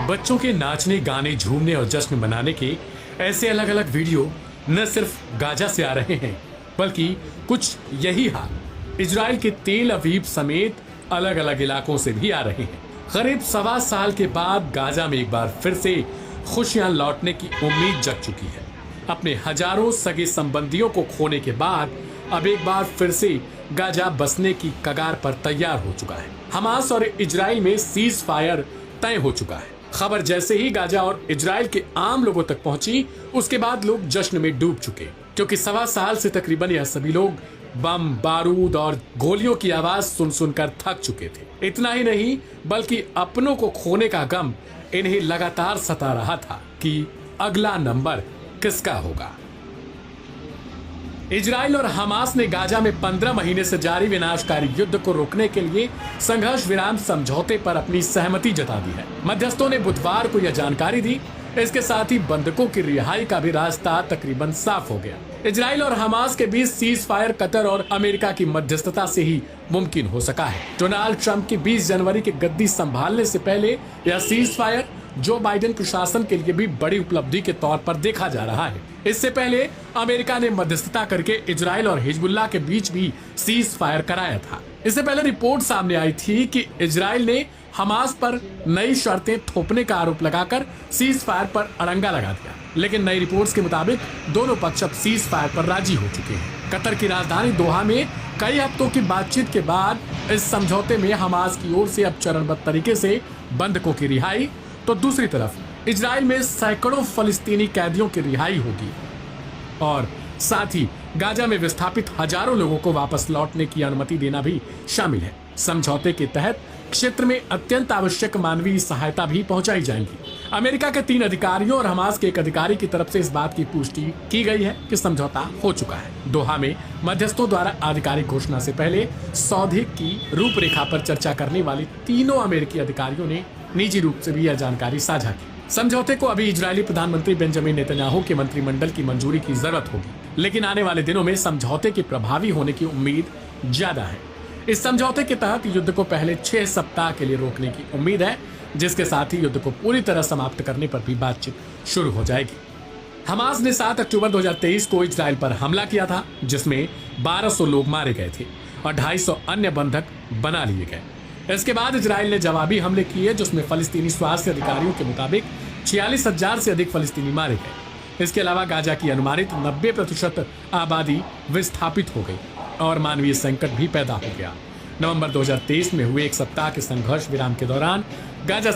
बच्चों के नाचने, गाने, झूमने और जश्न मनाने के ऐसे अलग अलग वीडियो न सिर्फ गाजा से आ रहे हैं, बल्कि कुछ यही हाल इजराइल के तेल अवीव समेत अलग अलग इलाकों से भी आ रहे हैं। करीब 1.25 साल के बाद गाजा में एक बार फिर से खुशियां लौटने की उम्मीद जग चुकी है। अपने हजारों सगे संबंधियों को खोने के बाद अब एक बार फिर से गाजा बसने की कगार पर तैयार हो चुका है। हमास और इजराइल में सीज फायर तय हो चुका है। खबर जैसे ही गाजा और इजराइल के आम लोगों तक पहुंची, उसके बाद लोग जश्न में डूब चुके, क्योंकि 1.25 साल से तकरीबन यह सभी लोग बम, बारूद और गोलियों की आवाज सुन सुनकर थक चुके थे। इतना ही नहीं, बल्कि अपनों को खोने का गम इन्हें लगातार सता रहा था कि अगला नंबर किसका होगा। इजराइल और हमास ने गाजा में 15 महीने से जारी विनाशकारी युद्ध को रोकने के लिए संघर्ष विराम समझौते पर अपनी सहमति जता दी है। मध्यस्थों ने बुधवार को यह जानकारी दी। इसके साथ ही बंधकों की रिहाई का भी रास्ता तकरीबन साफ हो गया। इजराइल और हमास के बीच सीज फायर कतर और अमेरिका की मध्यस्थता से ही मुमकिन हो सका है। डोनाल्ड ट्रंप की 20 जनवरी की गद्दी संभालने से पहले यह सीज फायर जो बाइडेन प्रशासन के लिए भी बड़ी उपलब्धि के तौर पर देखा जा रहा है। इससे पहले अमेरिका ने मध्यस्थता करके इजराइल और हिजबुल्लाह के बीच भी सीज फायर कराया था। इससे पहले रिपोर्ट सामने आई थी कि इजराइल ने हमास पर नई शर्तें थोपने का आरोप लगाकर सीज फायर पर अड़ंगा लगा दिया, लेकिन नई रिपोर्ट्स के मुताबिक दोनों पक्ष अब सीज फायर पर राजी हो चुके हैं। कतर की राजधानी दोहा में कई हफ्तों की बातचीत के बाद इस समझौते में हमास की ओर से अब चरणबद्ध तरीके से बंधकों की रिहाई, तो दूसरी तरफ इजराइल में सैकड़ों फलस्तीनी कैदियों की रिहाई होगी और साथ ही गाजा में विस्थापित हजारों लोगों को वापस लौटने की अनुमति देना भी शामिल है। समझौते के तहत क्षेत्र में अत्यंत आवश्यक मानवीय सहायता भी पहुंचाई जाएगी। अमेरिका के 3 अधिकारियों और हमास के एक अधिकारी की तरफ से इस बात की पुष्टि की गई है कि समझौता हो चुका है। दोहा में मध्यस्थों द्वारा आधिकारिक घोषणा से पहले सौदे की रूपरेखा पर चर्चा करने वाले तीनों अमेरिकी अधिकारियों ने निजी रूप से भी यह जानकारी साझा की। समझौते को अभी इजरायली प्रधानमंत्री बेंजामिन नेतन्याहू के मंत्रिमंडल की मंजूरी की जरूरत होगी, लेकिन आने वाले दिनों में समझौते के प्रभावी होने की उम्मीद ज्यादा है। इस समझौते के तहत युद्ध को पहले 6 सप्ताह के लिए रोकने की उम्मीद है, जिसके साथ ही युद्ध को पूरी तरह समाप्त करने पर भी बातचीत शुरू हो जाएगी। हमास ने 7 अक्टूबर 2023 को इजराइल पर हमला किया था, जिसमें 1200 लोग मारे गए थे और 250 अन्य बंधक बना लिए गए। इसके बाद इजराइल ने जवाबी हमले किए, जिसमें फलस्तीनी स्वास्थ्य अधिकारियों के मुताबिक 46,000 से अधिक फलस्तीनी मारे गए। इसके अलावा गाजा की अनुमानित 90% आबादी विस्थापित हो गई और मानवीय संकट भी पैदा हो गया। नवंबर 2023 में हुए एक सप्ताह के संघर्ष विराम के दौरान गाजा